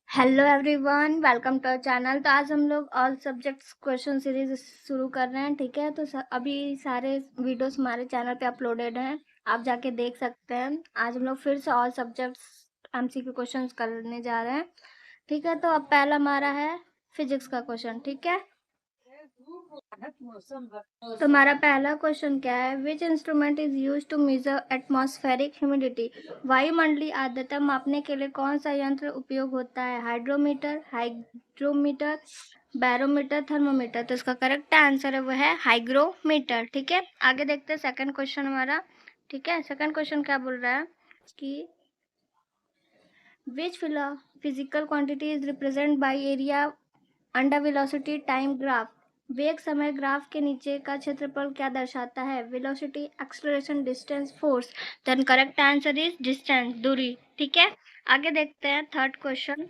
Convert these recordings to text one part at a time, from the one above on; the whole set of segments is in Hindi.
Hello everyone, welcome to our channel. तो आज हम लोग ऑल सब्जेक्ट्स क्वेश्चन सीरीज शुरू कर रहे हैं। ठीक है, तो अभी सारे वीडियोस हमारे चैनल पे अपलोडेड हैं, आप जाके देख सकते हैं। आज हम लोग फिर से ऑल सब्जेक्ट्स एमसीक्यू क्वेश्चंस करने जा रहे हैं। ठीक है, तो अब पहला हमारा है फिजिक्स का क्वेश्चन। ठीक है, तो हमारा पहला क्वेश्चन क्या है? Which instrument is use to measure atmospheric humidity? वायुमंडलीय आर्द्रता मापने के लिए कौन सा यंत्र उपयोग होता है? Hydrometer, hygrometer, barometer, thermometer. तो इसका करेक्ट आंसर है वो है हाइग्रोमीटर। ठीक है, आगे देखते हैं सेकंड क्वेश्चन हमारा। ठीक है, सेकंड क्वेश्चन क्या बोल रहा है कि which physical quantity is represent by area under velocity time graph? वेग समय ग्राफ के नीचे का क्षेत्रफल क्या दर्शाता है? Velocity, acceleration, distance, force. Then correct answer is distance, दूरी। ठीक है, आगे देखते हैं third question.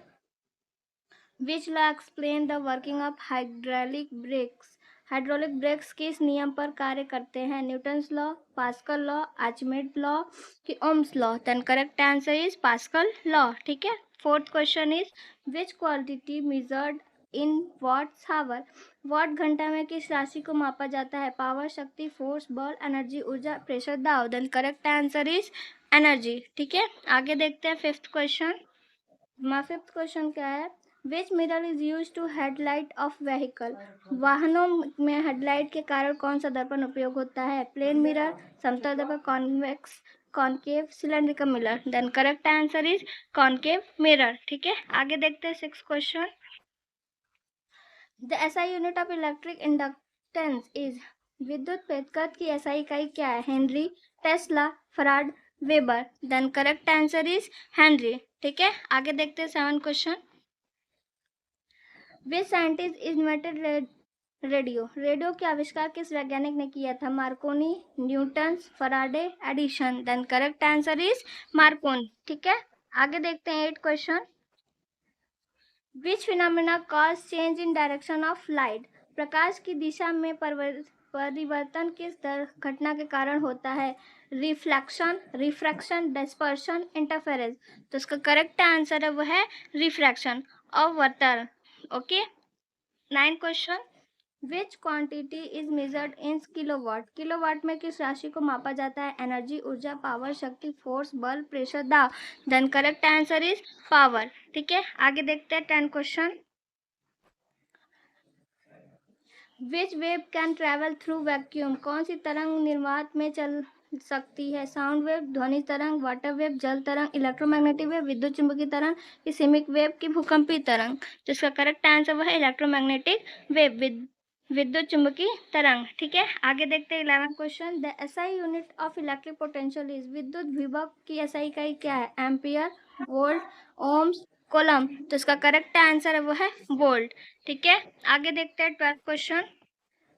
Which law explain the working of hydraulic brakes? Hydraulic brakes किस नियम पर कार्य करते हैं? Newton's law, Pascal law, Archimedes law कि Ohm's law? Then correct answer is Pascal law. ठीक है, fourth question is which quantity measured in watts hour? Watt घंटा में किस राशि को मापा जाता है? पावर, शक्ति, फोर्स, बल, एनर्जी, ऊर्जा, प्रेशर, दाब। Then correct answer is energy. ठीक है, आगे देखते हैं फिफ्थ क्वेश्चन। हमारा फिफ्थ क्वेश्चन क्या है? Which mirror is use to headlight of vehicle? वाहनों में हेडलाइट के कारण कौन सा दर्पण उपयोग होता है? प्लेन मिरर, समतल दर्पण, convex, concave, cylindrical mirror. Then correct answer is concave mirror. ठीक है, आगे देखते हैं six question. The SI unit of electric inductance is? विद्युत प्रेरकत्व की एसआई इकाई क्या है? Henry, tesla, farad, weber. Then correct answer is henry. ठीक है, आगे देखते हैं seven question. Which scientist invented radio? Radio के आविष्कार किस वैज्ञानिक ने किया था? Marconi, Newton, Faraday, Edison. Then correct answer is Marconi. ठीक है, आगे देखते हैं eight question. Which phenomena cause change in direction of light? प्रकाश की दिशा में परिवर्तन किस घटना के कारण होता है? Reflection, refraction, dispersion, interference. तो इसका करेक्ट आंसर है वो है रिफ्रैक्शन, अवर्तन। Okay, nine question. Which quantity is measured in kilowatt? Kilowatt में किस राशि को मापा जाता है? एनर्जी, ऊर्जा, पावर, शक्ति, फोर्स, बल, प्रेशर, दाब। Then correct answer is power. ठीक है, आगे देखते हैं ten question. Which wave can travel through vacuum? कौन सी तरंग निर्वात में चल सकती है? साउंड वेव, ध्वनि तरंग, वाटर वेव, जल तरंग, इलेक्ट्रोमैग्नेटिक वेव, विद्युत चुंबकीय तरंग, सीमिक वेव की भूकंपीय तरंग। जिसका करेक्ट आंसर वह है इलेक्ट्रोमैग्नेटिक वेव, विद्युत चुंबकीय तरंग। ठीक है, आगे देखते हैं eleven question. The SI unit of electric potential is? विद्युत विभव की एसआई इकाई क्या है? Ampere, volt, ohms, coulomb. तो इसका करेक्ट आंसर है वो है वोल्ट। ठीक है, आगे देखते हैं twelfth question.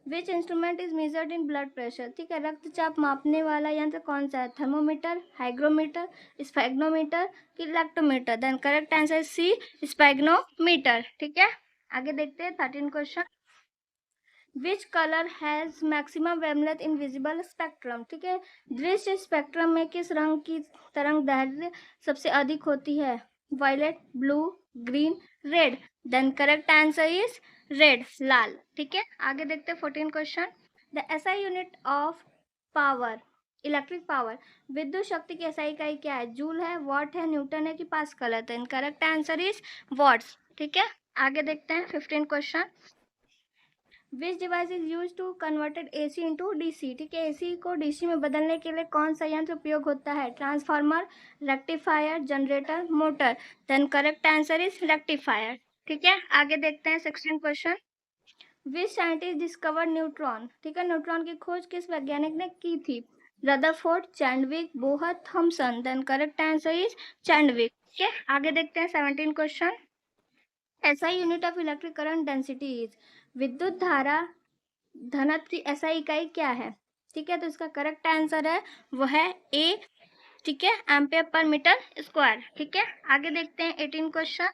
Which instrument is measured in blood pressure? ठीक है, रक्तचाप मापने वाला यंत्र कौन सा है? थर्मोमीटर, हाइग्रोमीटर, स्पेग्नोमीटर कि lactometer. Then correct answer C, sphygmomanometer. ठीक है, आगे देखते हैं thirteen question. Which colour has maximum wavelength in visible spectrum? ठीक है, दृश्य स्पेक्ट्रम में किस रंग की तरंग दैर्घ्य सबसे अधिक होती है? Violet, blue, green, red. Then correct answer is red, लाल। ठीक है, आगे देखते हैं 14 question. The SI unit of power, electric power, विद्युत शक्ति की एसआई इकाई क्या है? जूल है, वॉट है, न्यूटन है कि पास्कल है? Then correct answer is watts. ठीक है, आगे देखते हैं 15 question. Which device is use to converted AC into DC? ठीक है, एसी को डीसी में बदलने के लिए कौन सा यंत्र उपयोग होता है? Transformer, rectifier, generator, motor. Then correct answer is rectifier. ठीक है, आगे देखते हैं 16 question. Which scientist discover neutron? ठीक है, न्यूट्रॉन की खोज किस वैज्ञानिक ने की थी? Rutherford, Chadwick, Bohr, Thomson. Then correct answer is Chadwick. ठीक है, आगे देखते हैं 17 question. SI unit of electric current density is? विद्युत धारा घनत्व की एसआई इकाई क्या है? ठीक है, तो इसका करेक्ट आंसर है वो है ए। ठीक है, एम्पियर पर मीटर स्क्वायर। ठीक है, आगे देखते हैं 18 question.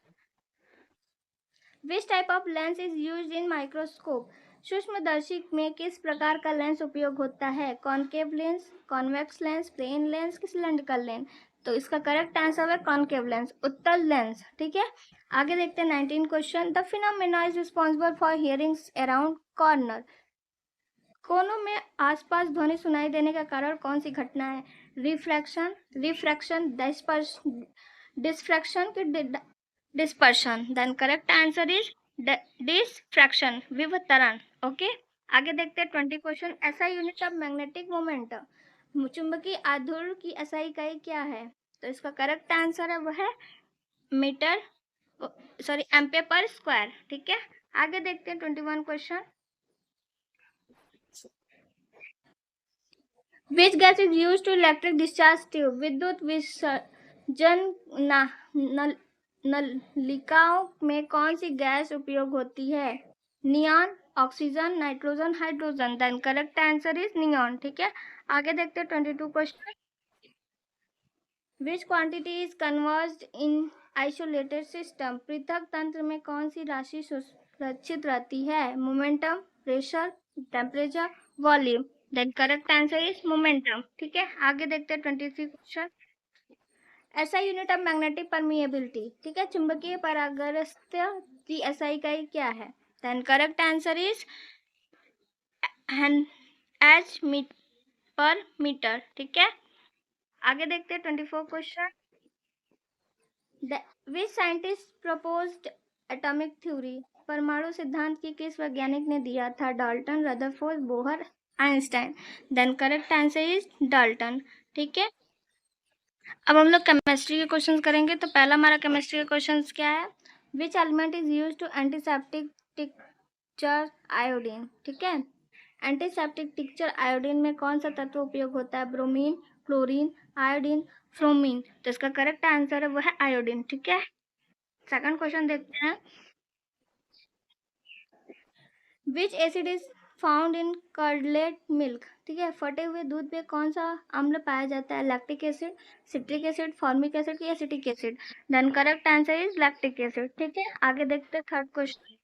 Which type of lens is use in microscope? सूक्ष्मदर्शी में किस प्रकार का लेंस उपयोग होता है? Concave lens, convex lens, plane lens कि सिलेंड्रिकल लेंस? तो इसका करेक्ट आंसर है कॉनकेव लेंस, उत्तल लेंस। ठीक है, आगे देखते हैं 19 question. The phenomena is responsible for hearing around corner. कोनों में आसपास ध्वनि सुनाई देने का कारण कौन सी घटना है? रिफ्रैक्शन, रिफ्रैक्शन, डिस्फ्रैक्शन की dispersion. Then correct answer is diffraction, विवर्तन। ओके, आगे देखते हैं 20 question. SI unit of magnetic moment, चुंबकीय आघूर्ण की एसआई इकाई क्या है? तो इसका करेक्ट आंसर है वह है metre, sorry ampere per square. ठीक है, आगे देखते हैं 21 question. Which gas is used to electric discharge tube? विद्युत विसर्जन नलिकाओं में कौन सी गैस उपयोग होती है? Neon, oxygen, nitrogen, hydrogen. Then correct answer is neon. ठीक है, आगे देखते हैं 22 question. Which quantity is conserved in isolated system? पृथक तंत्र में कौन सी राशि सुरक्षित रहती है? Momentum, pressure, temperature, volume. Then correct answer is momentum. ठीक है, आगे देखते हैं 23 क्वेश्चन। ऐसा यूनिट ऑफ मैग्नेटिक परमिएबिलिटी, ठीक है, चुंबकीय पारगम्यता की ऐसा इकाई क्या है? Then correct answer is H पर मीटर। ठीक है, आगे देखते हैं 24 question. Which scientist proposed atomic theory? परमाणु सिद्धांत की किस वैज्ञानिक ने दिया था? Dalton, Rutherford, Bohr, Einstein. Then correct answer is Dalton. ठीक है, अब हम लोग केमिस्ट्री के क्वेश्चंस करेंगे। तो पहला हमारा केमिस्ट्री का क्वेश्चंस क्या है? Which element is used to antiseptic tincture iodine? ठीक है, एंटीसेप्टिक टिक्चर आयोडीन में कौन सा तत्व उपयोग होता है? ब्रोमीन, क्लोरीन, आयोडीन, फ्रोमीन। तो इसका करेक्ट आंसर है वो है आयोडीन। ठीक है, सेकंड क्वेश्चन देखते हैं। Which acid is found in curdled milk? ठीक है, फटे हुए दूध में कौन सा अम्ल पाया जाता है? Lactic acid, citric acid, formic acid या acetic acid. Then correct answer is lactic acid. ठीक है, आगे देखते हैं third question.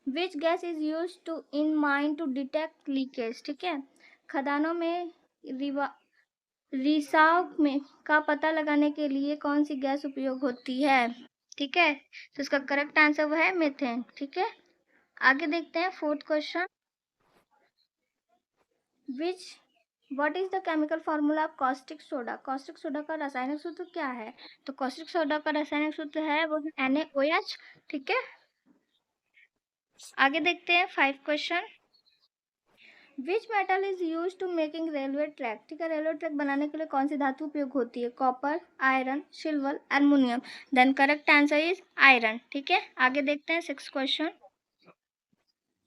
Which gas is use to in mine to detect leakage? ठीक है, खदानों में रिसाव में का पता लगाने के लिए कौन सी गैस उपयोग होती है? ठीक है, तो इसका करेक्ट आंसर वो है मीथेन। ठीक है, आगे देखते हैं fourth question. Which what is the chemical formula of caustic soda? Caustic soda का रासायनिक सूत्र क्या है? तो कॉस्टिक सोडा का रासायनिक सूत्र है वो NaOH। ठीक है, आगे देखते हैं 5 question. Which metal is use to making railway track? ठीक है, रेलवे ट्रैक बनाने के लिए कौन सी धातु उपयोग होती है? Copper, iron, silver, aluminium. Then correct answer is iron. ठीक है, आगे देखते हैं 6 question.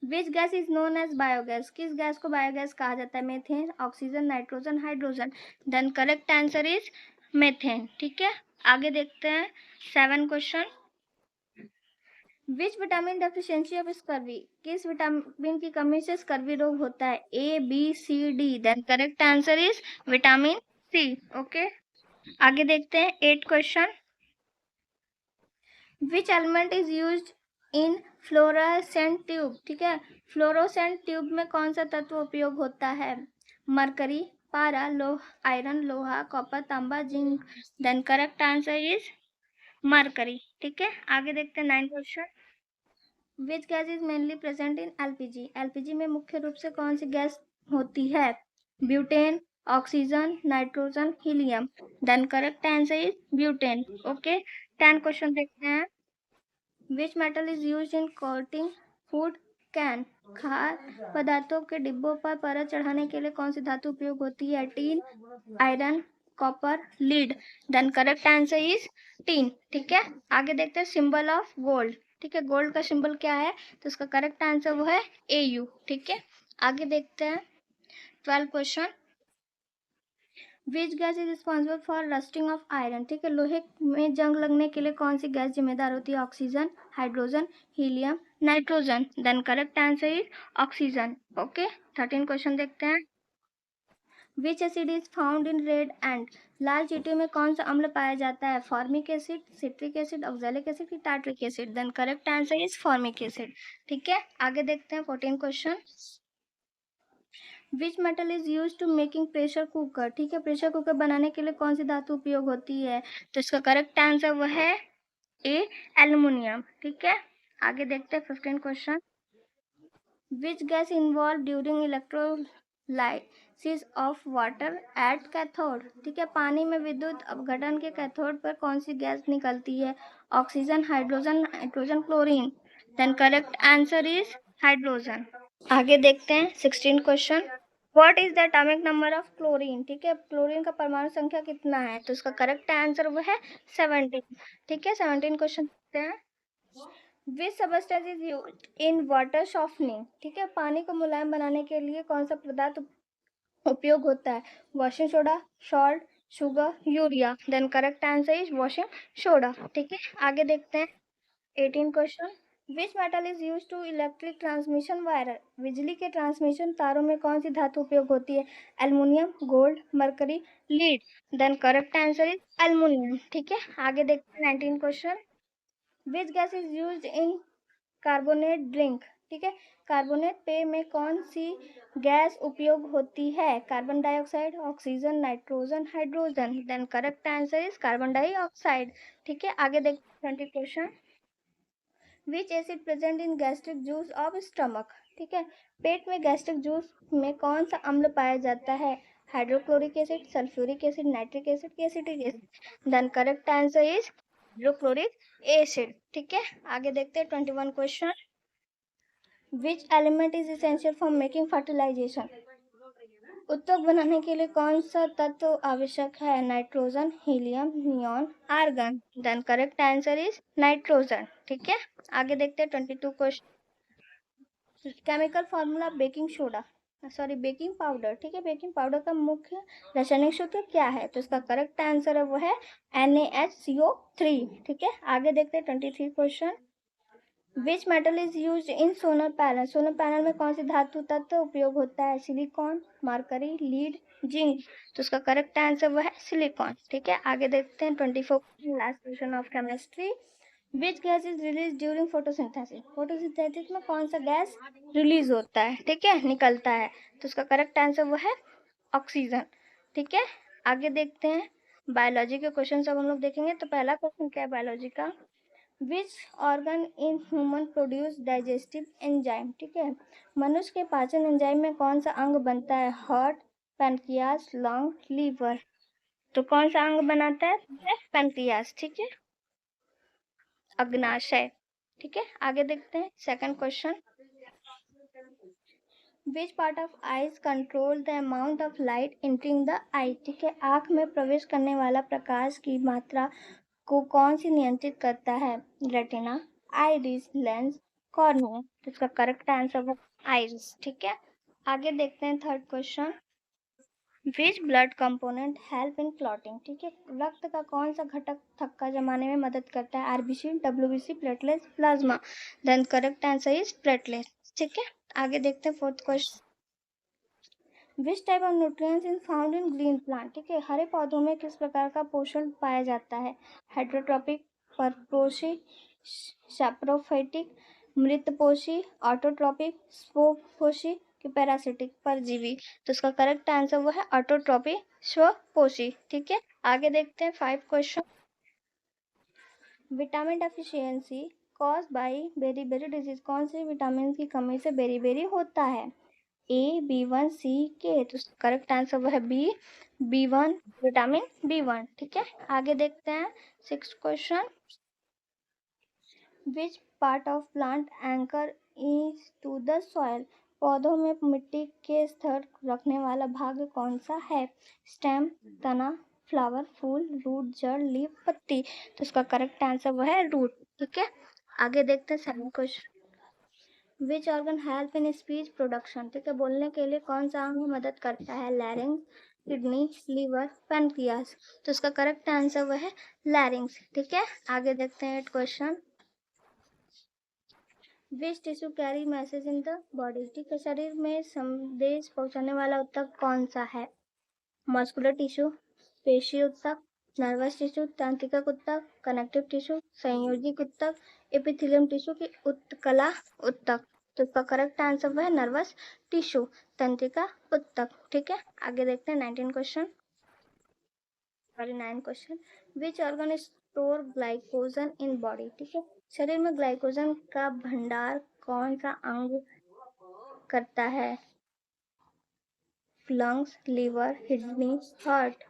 Which gas is known as biogas? किस गैस को बायोगैस कहा जाता है? Methane, oxygen, nitrogen, hydrogen. Then correct answer is methane. ठीक है, आगे देखते हैं 7 question. Which vitamin deficiency of scurvy? किस विटामिन की कमी से स्कर्वी रोग होता है? ABCD। Then correct answer is vitamin C। Okay, आगे देखते हैं 8 question. Which element is used in fluorescent tube? ठीक है, फ्लोरोसेंट ट्यूब में कौन सा तत्व उपयोग होता है? मरकरी, पारा, आयरन, लोहा, कॉपर, तांबा, zinc. Then correct answer is mercury. ठीक है, आगे देखते हैं 9 question. Which gas is mainly present in LPG? LPG में मुख्य रूप से कौन सी गैस होती है? Butane, oxygen, nitrogen, helium. Then correct answer is butane. Okay, 10 question देखते हैं। Which metal is use in coating food can? खाद्य पदार्थों के डिब्बों पर परत चढ़ाने के लिए कौन सी धातु उपयोग होती है? Tin, iron, copper, lead. Then correct answer is tin. ठीक है, आगे देखते हैं सिंबल ऑफ गोल्ड। ठीक है, गोल्ड का सिंबल क्या है? तो इसका करेक्ट आंसर वो है AU। ठीक है, आगे देखते हैं 12 question. Which gas is responsible for rusting of iron? ठीक है, लोहे में जंग लगने के लिए कौन सी गैस जिम्मेदार होती है? Oxygen, hydrogen, helium, nitrogen. Then correct answer is oxygen. Okay, 13 question देखते हैं। Which acid is found in red ant? लाल चींटियों में कौन सा अम्ल पाया जाता है? Formic acid, citric acid, oxalic acid की tartaric acid. Then correct answer is formic acid. ठीक है, आगे देखते हैं 14 question. Which metal is use to making pressure cooker, ठीक है, प्रेशर कुकर बनाने के लिए कौन सी धातु उपयोग होती है? तो इसका करेक्ट आंसर वो है ए, एल्युमिनियम, ठीक है। आगे देखते हैं 15 question. Which gas involve during electrolysis of water at cathode, ठीक है, पानी में विद्युत अपघटन के कैथोड पर कौन सी गैस निकलती है? Oxygen, hydrogen, nitrogen, chlorine. Then correct answer is hydrogen. आगे देखते हैं 16 question. What is the atomic number of chlorine, ठीक है, क्लोरीन का परमाणु संख्या कितना है? तो इसका करेक्ट आंसर वो है 17, ठीक है। 17 क्वेश्चन देखते हैं। Which substance is used in water softening, ठीक है, पानी को मुलायम बनाने के लिए कौन सा पदार्थ उपयोग होता है? Washing soda, salt, sugar, urea. Then correct answer is washing soda, ठीक है। आगे देखते हैं 18 question. Which metal is use to electric transmission wire, बिजली के ट्रांसमिशन तारों में कौन सी धातु उपयोग होती है? Aluminium, gold, mercury, lead. Then correct answer is aluminium, ठीक है। आगे देखते हैं 19 question. Which gas is use in carbonate drink, ठीक है, कार्बोनेट पेय में कौन सी गैस उपयोग होती है? Carbon dioxide, oxygen, nitrogen, hydrogen. Then correct answer is carbon dioxide, ठीक है। आगे देखते हैं 20 question. Which acid present in gastric juice of stomach, ठीक है, पेट में गैस्ट्रिक जूस में कौन सा अम्ल पाया जाता है? Hydrochloric acid, sulphuric acid, nitric acid, acetic acid. Then correct answer is hydrochloric acid, ठीक है। आगे देखते हैं 21 question. Which element is essential for making fertilisation, उत्तक बनाने के लिए कौन सा तत्व आवश्यक है? Nitrogen, helium, neon, argon. Then correct answer is nitrogen, ठीक है। आगे देखते हैं 22 question. Chemical formula baking soda, sorry baking powder, ठीक है, बेकिंग पाउडर का मुख्य रासायनिक सूत्र क्या है? तो इसका करेक्ट आंसर है वो है NaHCO3, ठीक है। आगे देखते हैं 23 question. Which metal is use in solar panel, solar panel में कौन सी धातु तत्व उपयोग होता है? Silicon, mercury, lead, zinc. तो उसका करेक्ट आंसर वो है सिलिकॉन, ठीक है। आगे देखते हैं 24 last question of chemistry. Which gas is release during photosynthesis, photosynthesis में कौन सा गैस रिलीज होता है, ठीक है, निकलता है? तो उसका करेक्ट आंसर वो है ऑक्सीजन, ठीक है। आगे देखते हैं बायोलॉजी के क्वेश्चन सब हम लोग देखेंगे। तो पहला क्वेश्चन क्या है बायोलॉजी का? Which organ in human produce digestive enzyme, ठीक है, मनुष्य के पाचन एंजाइम में कौन सा अंग बनता है? Heart, pancreas, lung, liver. तो कौन सा अंग बनाता है? पैनक्रियास, ठीक है, अग्नाशय, ठीक है। आगे देखते हैं second question. Which part of eyes control the amount of light entering the eye, ठीक है, आंख में प्रवेश करने वाला प्रकाश की मात्रा को कौन सी नियंत्रित करता है? Retina, iris, lens, cornea. तो इसका करेक्ट आंसर है आइरिस, ठीक है। आगे देखते हैं third question. Which blood component help in clotting, ठीक है, रक्त का कौन सा घटक थक्का जमाने में मदद करता है? RBC, WBC, platelets, plasma. Then correct answer is platelets, ठीक है। आगे देखते हैं fourth question. Which type of nutrients is found in green plant, ठीक है, हरे पौधों में किस प्रकार का पोषण पाया जाता है? हाइड्रोट्रोपिक, परपोषी, सैप्रोफाइटिक, मृतपोषी, ऑटोट्रोपिक, स्वपोषी कि पैरासिटिक, परजीवी। तो इसका करेक्ट आंसर वो है ऑटोट्रोपिक, स्वपोषी, ठीक है। आगे देखते हैं 5 question. Vitamin deficiency cause by beriberi disease, कौन से विटामिन की कमी से बेरीबेरी होता है? A, B1, C, K। तो करेक्ट आंसर वो है B1, विटामिन B1, ठीक है। आगे देखते हैं 6 question. Which part of plant anchor is to the soil, पौधों में मिट्टी के स्तर रखने वाला भाग कौन सा है? स्टेम, तना, फ्लावर, फूल, रूट, जड़, लीफ, पत्ती। तो इसका करेक्ट आंसर वो है रूट, ठीक है। आगे देखते हैं 7 question. Which organ help in speech production, ठीक है, बोलने के लिए कौन सा अंग मदद करता है? Larynx, kidney, liver, pancreas. तो इसका करेक्ट आंसर वो है लैरिंग्स, ठीक है। आगे देखते हैं 8 question. Which tissue carry message in the body, ठीक है, शरीर में संदेश पहुंचाने वाला ऊतक कौन सा है? मस्कुलर टिश्यू, पेशी ऊतक, नर्वस टिश्यू, तंत्रिका ऊतक, कनेक्टिव टिश्यू, संयोजी ऊतक, एपिथेलियम टिश्यू की उत्तकला ऊतक। तो इसका करेक्ट आंसर वह है नर्वस टिश्यू, तंत्रिका ऊतक। ठीक है, आगे देखते हैं 19 question. Sorry 9 question. Which organ store glycogen in body? ठीक है, शरीर में ग्लाइकोजन का भंडार कौन सा अंग करता है? Lungs, liver, kidney, heart.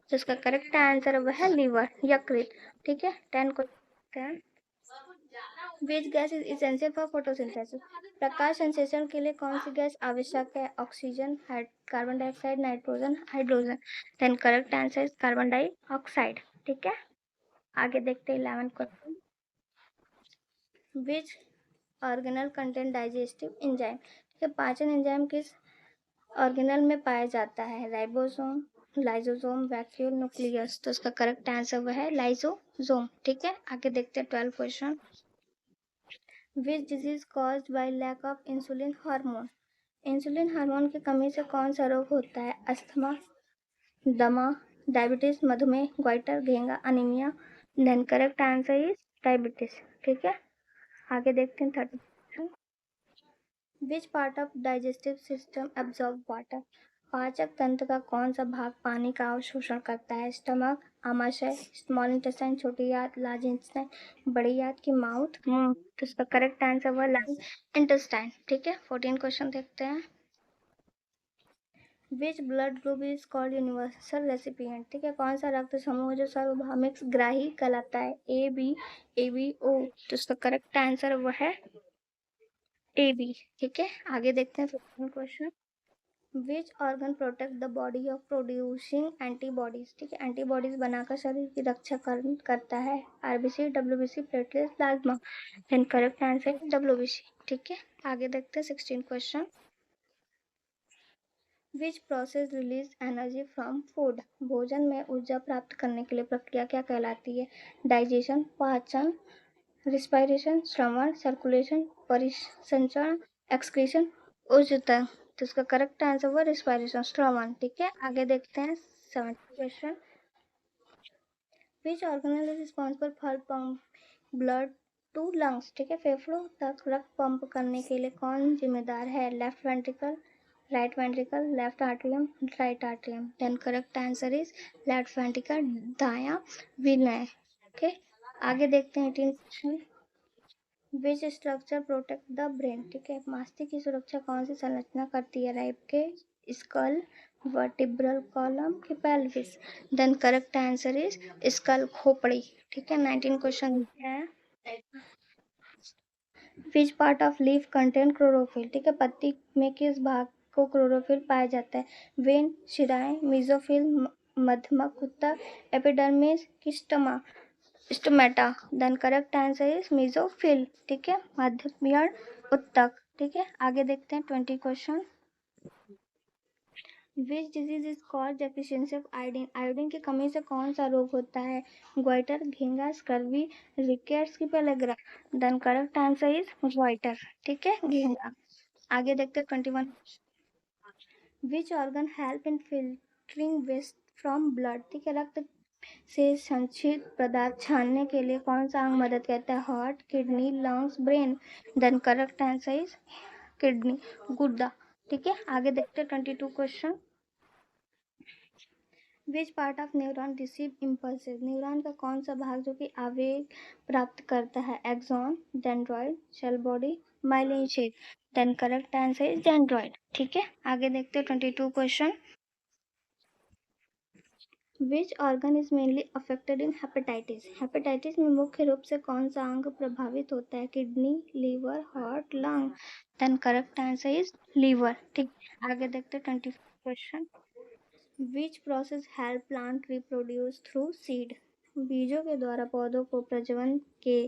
तो इसका करेक्ट आंसर वह है लीवर, यकृत। ठीक है, 10 question. Which gas is essential for photosynthesis? प्रकाश संश्लेषण के लिए कौन सी गैस आवश्यक है? Oxygen, carbon dioxide, nitrogen, hydrogen. Then correct answer is carbon dioxide. ठीक है, आगे देखते हैं 11 question. Which organelle content digestive enzyme? ठीक है, पाचन एंजाइम किस ऑर्गेनल में पाया जाता है? Ribosome, lysosome, vacuole, nucleus. तो इसका करेक्ट आंसर वह है लाइसोसोम। ठीक है, आगे देखते हैं 12 question. Which disease caused by lack of insulin hormone? Insulin hormone की कमी से कौन सा रोग होता है? अस्थमा, दमा, डायबिटीज, मधुमेह, ग्वाइटर, घेंगा, anaemia. Then correct answer is diabetes. ठीक है, आगे देखते हैं 30। Which part of digestive system absorb water? पाचक तंत्र का कौन सा भाग पानी का अवशोषण करता है? स्टमक, आमाशय, स्मॉल इंटेस्टाइन, छोटी आंत, लार्ज इंटेस्टाइन, बड़ी आंत की माउथ। तो इसका करेक्ट आंसर हुआ लार्ज इंटेस्टाइन। ठीक है, 14 क्वेश्चन देखते हैं। Which blood group is called universal recipient? ठीक है, कौन सा रक्त समूह जो सार्वभौमिक ग्राही कहलाता है? ए बी, ए बी, ओ। तो इसका करेक्ट आंसर वो है ए बी। ठीक है, आगे देखते हैं 15 question. Which organ protect the body of producing antibodies? ठीक है, एंटीबॉडीज बनाकर शरीर की रक्षा करता है? RBC, WBC, platelets, plasma. Then correct answer WBC. ठीक है, आगे देखते हैं 16 question. Which process release energy from food? भोजन में ऊर्जा प्राप्त करने के लिए प्रक्रिया क्या कहलाती है? डाइजेशन, पाचन, रिस्पायरेशन, श्रवण, सर्कुलेशन, परिसंचरण, एक्सक्रीशन, ऊर्जता। तो इसका करेक्ट आंसर हुआ रिस्पायरेशन, श्रवण। ठीक है, आगे देखते हैं 70 question. Which organelle is responsible for pump blood to lungs? ठीक है, फेफड़ों तक रक्त पंप करने के लिए कौन जिम्मेदार है? Left ventricle, right ventricle, left atrium, right atrium. Then correct answer is left ventricle, दायां विनय। ओके, आगे देखते हैं 18 question. Which structure protect the brain? ठीक है, मस्तिष्क की सुरक्षा कौन सी संरचना करती है? Rib cage, skull, vertebral column की pelvis. Then correct answer is skull, खोपड़ी। ठीक है, 19 क्वेश्चन है। Which part of leaf contain chlorophyll? ठीक है, पत्ती में किस भाग को क्लोरोफिल पाया जाता है? वेन, शिराएं, मेसोफिल, मध्यमक ऊतक, एपिडर्मिस की stomata. Then correct answer is mesophyll. ठीक है, मध्यम ऊतक। ठीक है, आगे देखते हैं 20 question. Which disease is called deficiency of iodine? Iodine की कमी से कौन सा रोग होता है? ग्वाइटर, घेंगा, स्कर्वी, रिकेट्स की pellagra. Then correct answer is goitre. ठीक है, घेंगा। आगे देखते हैं 21। Which organ help in filtering waste from blood? ठीक है, रक्त से संचित पदार्थ छानने के लिए कौन सा अंग मदद करता है? Heart, kidney, lungs, brain. Then correct answer is kidney, गुर्दा। ठीक है, आगे देखते हैं 22 question. Which part of neuron receive impulses? Neuron का कौन सा भाग जो कि आवेग प्राप्त करता है? Axon, dendroid, cell body, myelin shell. Then correct answer is dendroid. ठीक है, आगे देखते हैं 22 question. Which organ is mainly affected in hepatitis? Hepatitis में मुख्य रूप से कौन सा अंग प्रभावित होता है? Kidney, liver, heart, lung. Then correct answer is liver. ठीक है, आगे देखते हैं 24 question. Which process help plant reproduce through seed? बीजों के द्वारा पौधों को प्रजनन के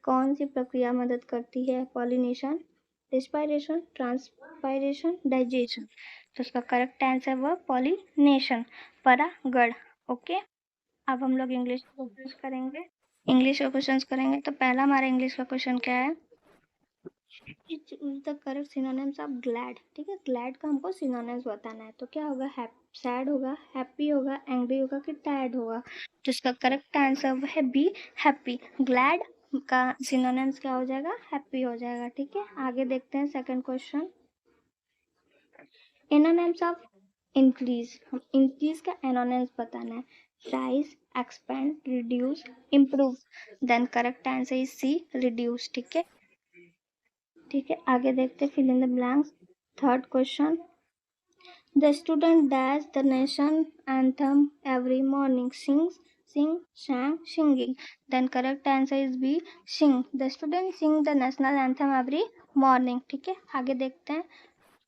कौन सी प्रक्रिया मदद करती है? Pollination, respiration, transpiration, digestion. तो इसका करेक्ट आंसर हुआ पॉलिनेशन, परागण। ओके, अब हम लोग इंग्लिश क्वेश्चंस करेंगे। इंग्लिश के क्वेश्चंस करेंगे तो पहला हमारा इंग्लिश का क्वेश्चन क्या है? The correct synonyms of glad. ठीक है, ग्लैड का हमको सिनोनिम्स बताना है। तो क्या होगा? सैड होगा, हैप्पी होगा, एंग्री होगा कि टायर्ड होगा? तो इसका करेक्ट आंसर है बी, हैप्पी। ग्लैड का सिनोनिम्स क्या हो जाएगा, हैप्पी हो जाएगा। ठीक है, आगे देखते हैं second question. Antonyms of increase, हम इंक्रीज का एनोनिम्स बताना है। Rise, expand, reduce, improve. Then correct answer is C, reduce. ठीक है, ठीक है, आगे देखते हैं fill in the blanks. Third question, the student dash the nation anthem every morning. Sings, sing, sang, singing. Then correct answer is B, sing. The student sing the national anthem every morning. ठीक है, आगे देखते हैं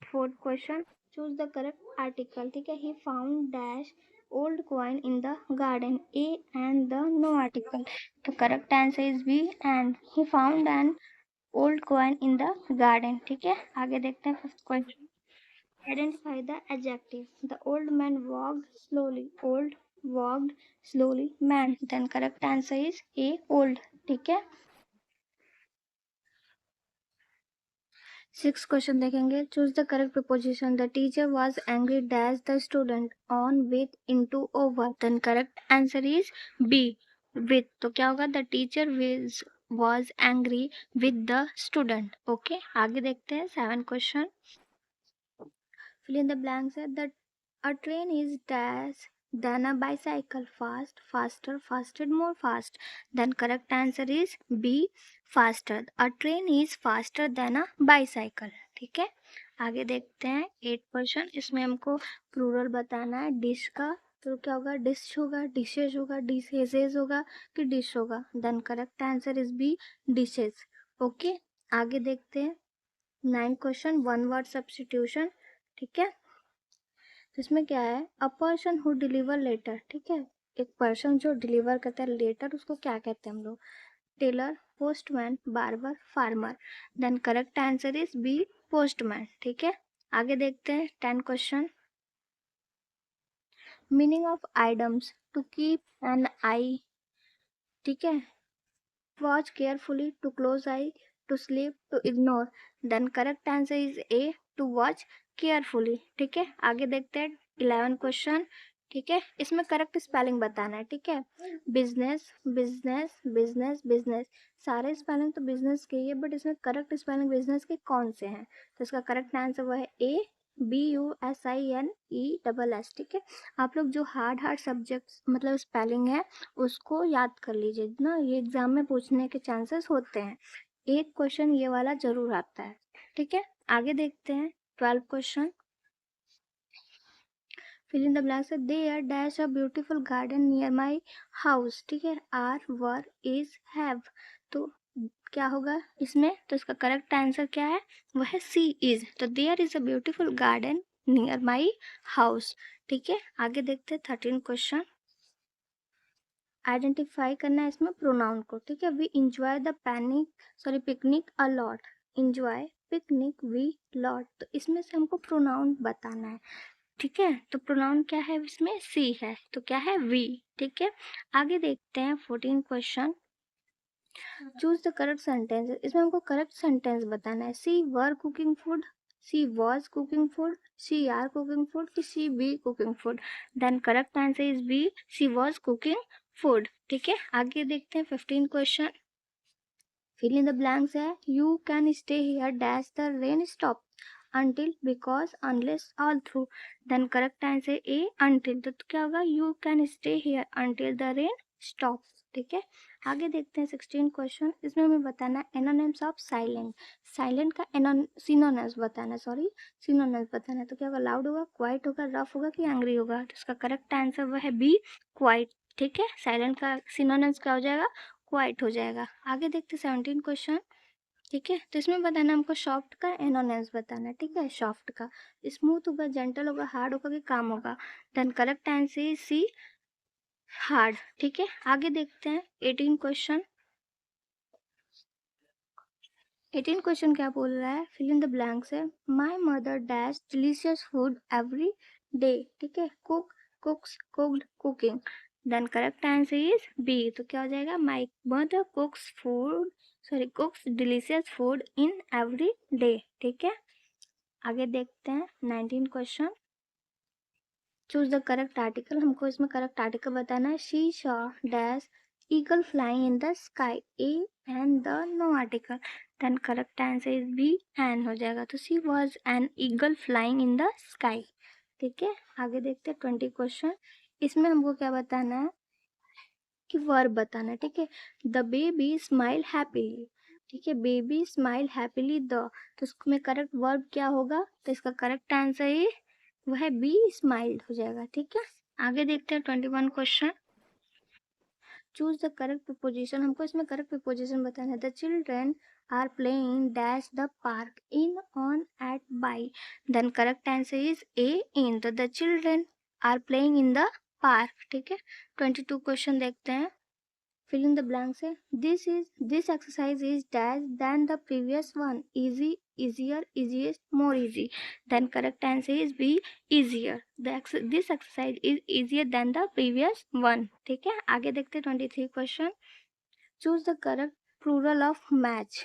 fourth question. Choose the correct article. ठीक है, he found dash old coin in the garden. A and the no article. The correct answer is B, and he found an old coin in the garden. ठीक है, आगे देखते हैं fifth question. Identify the adjective. The old man walked slowly. Old walked slowly. Man. Then correct answer is A, old. ठीक है, सिक्स क्वेश्चन देखेंगे। Choose the correct preposition. The teacher was angry dash the student on with into over. Then correct answer is B, with. तो क्या होगा, the teacher was angry with the student. Okay, आगे देखते हैं seven question. Fill in the blanks है that a train is dash than a bicycle. Fast, faster, faster, more fast. Then correct answer is B, faster. A train is faster than a bicycle. ठीक है, आगे देखते हैं एट क्वेश्चन। इसमें हमको प्लूरल बताना है डिश का। तो क्या होगा, डिश होगा, डिशेज होगा, डिशेज होगा कि डिश होगा। Then correct answer is B, dishes. Okay, आगे देखते हैं nine question, one word substitution. ठीक है, तो इसमें क्या है, a person who deliver letter. ठीक है, एक पर्सन जो डिलीवर करता है लेटर, उसको क्या कहते हैं हम लोग, tailor, postman, barber, farmer. Then correct answer is B, postman. ठीक है, आगे देखते हैं ten question. Meaning of items, to keep an eye. ठीक है, watch carefully, to close eye, to sleep, to ignore. Then correct answer is A, to watch carefully. ठीक है, आगे देखते हैं इलेवन क्वेश्चन। ठीक है, इसमें करेक्ट स्पेलिंग बताना है। ठीक है, बिजनेस, बिजनेस, बिजनेस, बिजनेस, सारे स्पेलिंग तो बिजनेस के ही है, बट इसमें करेक्ट स्पेलिंग बिजनेस के कौन से हैं, तो इसका करेक्ट आंसर वो है ए, BUSINESS। ठीक है, आप लोग जो हार्ड हार्ड सब्जेक्ट्स मतलब स्पेलिंग है उसको याद कर लीजिए ना, ये एग्जाम में पूछने के चांसेस होते हैं। एक क्वेश्चन ये वाला जरूर आता है। ठीक है, आगे देखते हैं twelve question. Fill in the blanks. There dash a beautiful garden near my house. ठीक है, आर, वर, इज, हैव। तो क्या होगा इसमें, तो इसका करेक्ट आंसर क्या है, वह है सी, इज। तो there is a beautiful garden near my house. ठीक है, आगे देखते हैं थर्टीन क्वेश्चन। आइडेंटिफाई करना है इसमें प्रोनाउन को। ठीक है, we enjoy the picnic a lot. Enjoy, picnic, we, lot. तो इसमें से हमको प्रोनाउन बताना है। ठीक है, तो प्रोनाउन क्या है इसमें, सी है, तो क्या है, वी। ठीक है, आगे देखते हैं fourteen question. Choose the correct sentence. इसमें हमको करेक्ट सेंटेंस बताना है। She were cooking food, she was cooking food, she are cooking food कि she be cooking food. Then correct answer is B, she was cooking food. ठीक है, आगे देखते हैं fifteen question. Fill in the blanks है you can stay here dash the rain stop. until, because, unless, all through. then correct answer A, until। तो क्या होगा, you can stay here until the rain stops। ठीक है, आगे देखते हैं सिक्सटीन क्वेश्चन। इसमें हमें बताना एनोनिम्स ऑफ साइलेंट। साइलेंट का सिनोनिम्स बताना, सॉरी सिनोनिम्स बताना। तो क्या होगा, लाउड होगा, क्वाइट होगा, रफ होगा कि एंग्री होगा। तो इसका करेक्ट आंसर वह है बी, क्वाइट। ठीक है, साइलेंट का सिनोनिम्स क्या हो जाएगा, क्वाइट हो जाएगा। आगे देखते हैं सेवनटीन क्वेश्चन। ठीक है, तो इसमें बताना हमको सॉफ्ट का एनोनिम्स बताना है। ठीक है, सॉफ्ट का स्मूथ होगा, जेंटल होगा, हार्ड होगा कि काम होगा। Then correct answer is C, hard. ठीक है, आगे देखते हैं एटीन क्वेश्चन। एटीन क्वेश्चन क्या बोल रहा है, फिल इन द ब्लैंक्स है my mother dash delicious food every day. ठीक है, cook, cooks, cooked, cooking. Then correct answer is B, तो क्या हो जाएगा, my mother cooks delicious food in every day. ठीक है, आगे देखते हैं nineteen question. Choose the correct article. हमको इसमें करेक्ट आर्टिकल बताना है। She saw dash eagle flying in the sky. A and the no article. Then correct answer is B, an हो जाएगा. तो she was an eagle flying in the sky. ठीक है, आगे देखते हैं 20 क्वेश्चन. इसमें हमको क्या बताना है कि वर्ब बताना है. ठीक है, द बेबी स्माइल हैप्पीली. ठीक है, बेबी स्माइल हैप्पीली द, तो इसमें करेक्ट वर्ब क्या होगा? तो इसका करेक्ट आंसर ही वह बी स्माइल्ड हो जाएगा. ठीक है, आगे देखते हैं 21 question. Choose the correct preposition. हमको इसमें करेक्ट प्रीपोजिशन बताना है. The children are playing dash the park in on at by. Then correct answer is A, in. तो the children are playing in the park. ठीक है, 22 क्वेश्चन देखते हैं. fill in the blanks है. This exercise is dash than the previous one. Easy, easier, easiest, more easy. Then correct answer is B, easier. This exercise is easier than the previous one. ठीक है, आगे देखते हैं 23 question. Choose the correct plural of match.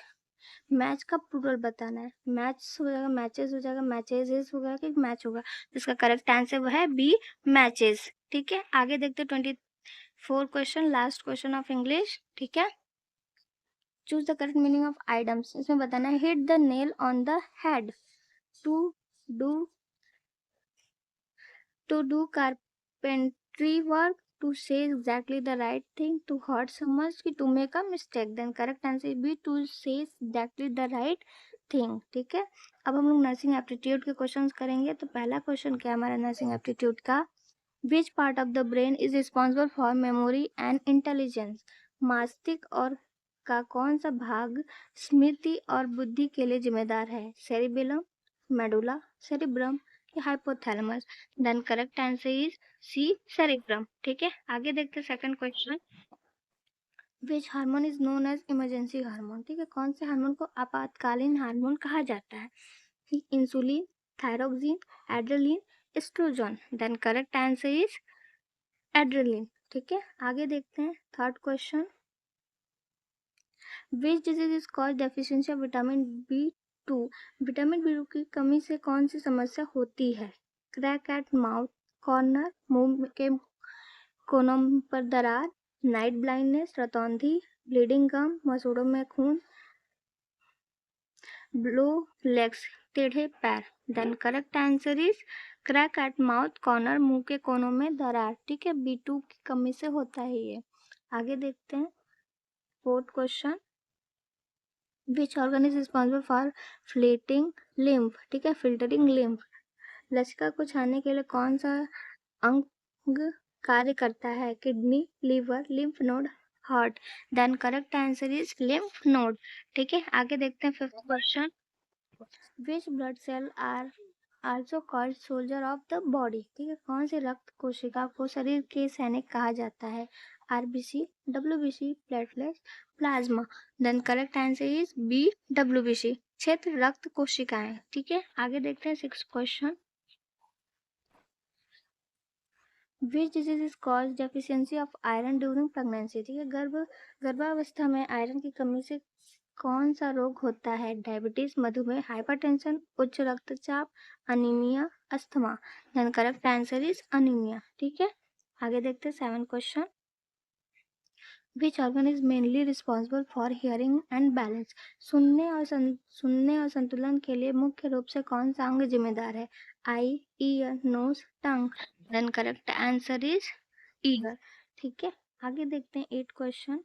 Match का प्लूरल बताना है. मैच हो जाएगा, मैचेस हो जाएगा, मैचेस होगा कि मैच होगा. इसका करेक्ट आंसर वो है बी, मैचेस. ठीक है, आगे देखते हैं 24 question, last question of English. ठीक है, choose the correct meaning of items. इसमें बताना है. Hit the nail on the head, to do do carpentry work, to say exactly the right thing, to hurt someone, कि to make a mistake. Then correct answer B, to say exactly the right thing. ठीक है, अब हम लोग नर्सिंग एप्टीट्यूड के क्वेश्चंस करेंगे. तो पहला क्वेश्चन क्या है हमारा नर्सिंग एप्टीट्यूड का? विच part of the brain is responsible for memory and intelligence. मस्तिष्क और का कौन सा भाग स्मृति और बुद्धि के लिए जिम्मेदार है? सेरिबेलम, मेडुला, सेरिब्रम या hypothalamus. Then correct answer is C, cerebrum. ठीक है, आगे देखते हैं second question. Which hormone is known as emergency hormone. ठीक है, कौन से हार्मोन को आपातकालीन हार्मोन कहा जाता है? Insulin, thyroxine, adrenaline, oestrogen. Then correct answer is adrenaline. ठीक है, आगे देखते हैं third question. Which disease is cause deficiency of vitamin B2. Vitamin B2 की कमी से कौन सी समस्या होती है? क्रैक एट माउथ कॉर्नर, मुंह के कोनों पर दरार, नाइट ब्लाइंडनेस, रतौंधी, ब्लीडिंग गम, मसूड़ों में खून, ब्लो लेग्स, टेढ़े पैर. Then correct answer is crack at mouth corner, मुंह के कोनों में दरार. ठीक है, B2 की कमी से होता है ये. आगे देखते हैं fourth question. Which organ is responsible for filtering lymph. ठीक है, फिल्टरिंग लिम्फ. लसिका को छानने के लिए कौन सा अंग कार्य करता है? Kidney, liver, lymph node, heart. Then correct answer is lymph node. ठीक है, आगे देखते हैं fifth question. Which blood cell are also called soldier of the body. ठीक है, कौन सी रक्त कोशिका को शरीर के सैनिक कहा जाता है? RBC, WBC, platelets, plasma. Then correct answer is B, WBC, क्षेत्र रक्त कोशिकाएं. ठीक है, आगे देखते हैं six question. Which disease is cause deficiency of iron during pregnancy. ठीक है, गर्भावस्था में आयरन की कमी से कौन सा रोग होता है? डायबिटीज, मधुमेह, हाइपरटेंशन, उच्च रक्तचाप, anaemia, asthma. Then correct answer is anaemia. ठीक है, आगे देखते हैं seven question. Which organ is mainly responsible for hearing and balance. सुनने और संतुलन के लिए मुख्य रूप से कौन सा अंग जिम्मेदार है? Eye, ear, nose, tongue. Then correct answer is ear. ठीक है, आगे देखते हैं eight question.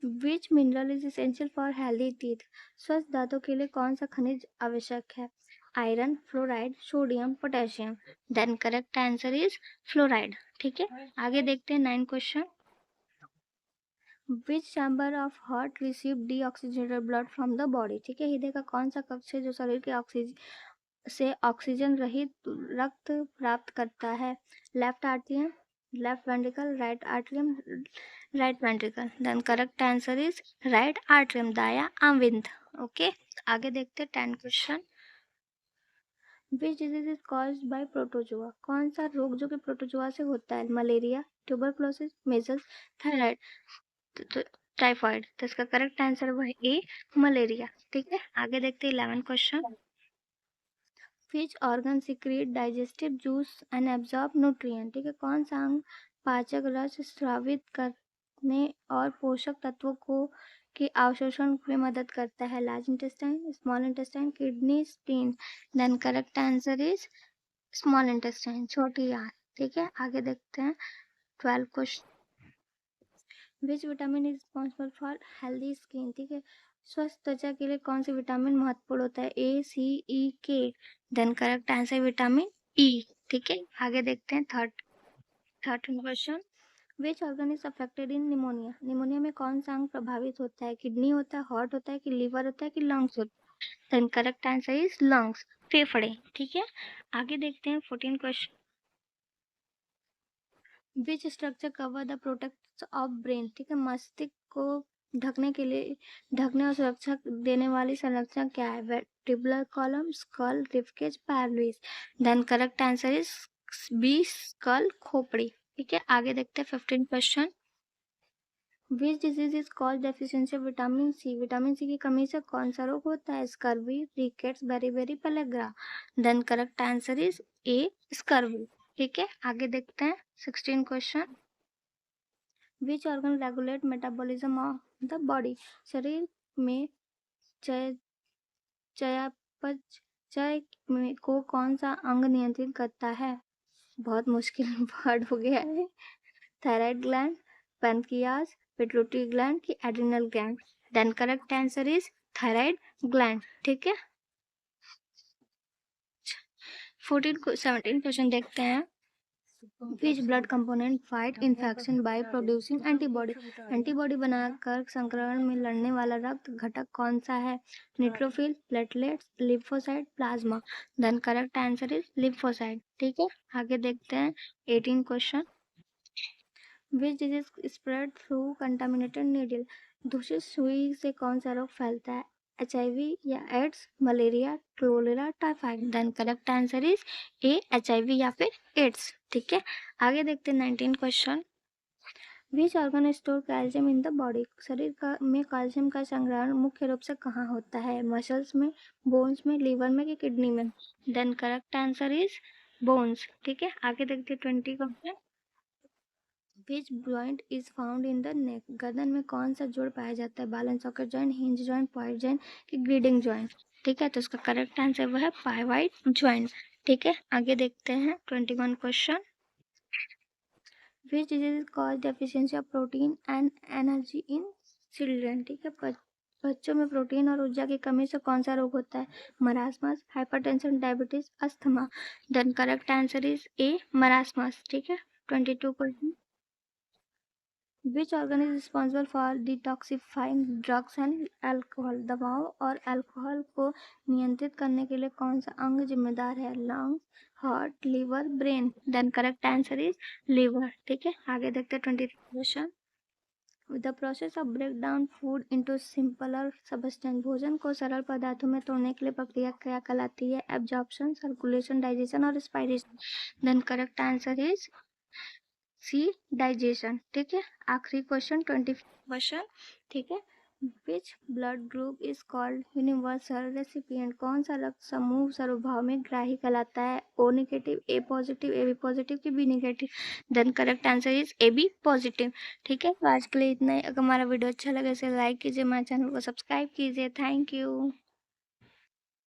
Which mineral is essential for healthy teeth. स्वस्थ दांतों के लिए कौन सा खनिज आवश्यक है? Iron, fluoride, sodium, potassium. Then correct answer is fluoride. ठीक है, आगे देखते हैं nine question. Which chamber of heart receive deoxygenated blood from the body. ठीक है, हृदय का कौन सा कक्ष है जो शरीर के ऑक्सीजन रहित रक्त प्राप्त करता है? Left आर्टियम, left ventricle, right आर्टियम, right ventricle. Then correct answer is right आर्टियम, दाया आंविंद. ओके, आगे देखते हैं 10 question. Which disease is caused by protozoa. कौन सा रोग जो कि प्रोटोजोआ से होता है? Malaria, tuberculosis, measles, thyroid, typhoid. तो इसका करेक्ट आंसर वो है ए, मलेरिया. ठीक है, आगे देखते हैं 11 question. Which organ secrete digestive juice and absorb nutrient. ठीक है, कौन सा अंग पाचक रस स्रावित कर ने और पोषक तत्वों को के अवशोषण में मदद करता है? Large intestine, small intestine, kidney, spleen. Then correct answer is small intestine, छोटी आंत। ठीक है, आगे देखते हैं 12 question. Which vitamin is responsible for healthy skin? ठीक है, स्वस्थ त्वचा के लिए कौन सी विटामिन महत्वपूर्ण होता है? ए, C, E, K. Then correct answer vitamin E. ठीक है, आगे देखते हैं 13 question. Which organ is affected in pneumonia? Pneumonia में कौन सा अंग प्रभावित होता है? किडनी होता है, हार्ट होता है कि लीवर होता है कि लंग्स होता है? Then correct answer is lungs, फेफड़े। ठीक है, आगे देखते हैं 14 question. Which structure cover the protect of brain? ठीक है, मस्तिष्क को ढकने और सुरक्षा देने वाली संरचना क्या है? Vertebral column, skull, ribcage, pelvis. Then correct answer is B, skull, खोपड़ी। ठीक है, आगे देखते हैं 15 question. Which disease is called deficiency of vitamin C? Vitamin C की कमी से कौन सा रोग होता है? Scurvy, rickets, beriberi, pellagra. Then correct answer is A, scurvy. ठीक है, आगे देखते हैं 16 question. Which organ regulate metabolism of the body? शरीर में चय चयापचय को कौन सा अंग नियंत्रित करता है? बहुत मुश्किल वर्ड हो गया है। Thyroid gland, pancreas, pituitary gland की adrenal gland? Then correct answer is thyroid gland. ठीक है, 17 क्वेश्चन देखते हैं। Which blood component fight infection by producing antibody? Antibody बनाकर संक्रमण में लड़ने वाला रक्त घटक कौन सा है? Neutrophil, platelets, lymphocyte, plasma. Then correct answer is lymphocyte. ठीक है, आगे देखते हैं 18 question. Which disease spread through contaminated needle? दूषित सुई से कौन सा रोग फैलता है? HIV या AIDS, malaria, cholera, typhoid. Then correct answer is A, HIV या फिर एड्स। ठीक है, आगे देखते हैं 19 question. Which organ store calcium in the body? शरीर का में कैल्शियम का संग्रहण मुख्य रूप से कहाँ होता है? मसल्स में, बोन्स में, लीवर में कि किडनी में? Then correct answer is bones. ठीक है, आगे देखते हैं 20 question. Which joint is found in the neck? गर्दन में कौन सा जोड़ पाया जाता है? Ball and socket joint, hinge joint, point joint की ग्रीडिंग जॉइंट? ठीक है, तो इसका करेक्ट आंसर वो है पाइवाइट जॉइंट। ठीक है, आगे देखते हैं 21 question. Which disease cause deficiency of protein and energy in children? ठीक है, बच्चों में प्रोटीन और ऊर्जा की कमी से कौन सा रोग होता है? Marasmus, hypertension, diabetes, asthma. Then correct answer is A, marasmus. ठीक है, 22 question. Which organ is responsible for detoxifying drugs and alcohol? दवाओं और अल्कोहल को नियंत्रित करने के लिए कौन सा अंग जिम्मेदार है? Lungs, heart, liver, brain. Then correct answer is liver. ठीक है, आगे देखते हैं 23 question. The process of break down food into simpler substance? भोजन को सरल पदार्थों में तोड़ने के लिए प्रक्रिया क्या कहलाती है? एब्जॉर्प्शन, सर्कुलेशन, डाइजेशन और respiration. Then correct answer is C, digestion. ठीक है, आखिरी क्वेश्चन 24 क्वेश्चन। ठीक है, which blood group is called universal recipient? कौन सा रक्त समूह सर्वभाव में ग्राही कहलाता है? O negative, A positive, A B positive की B negative? Then correct answer is A B positive. ठीक है, तो आज के लिए इतना ही। अगर हमारा वीडियो अच्छा लगे इसे लाइक कीजिए, हमारे चैनल को सब्सक्राइब कीजिए। Thank you.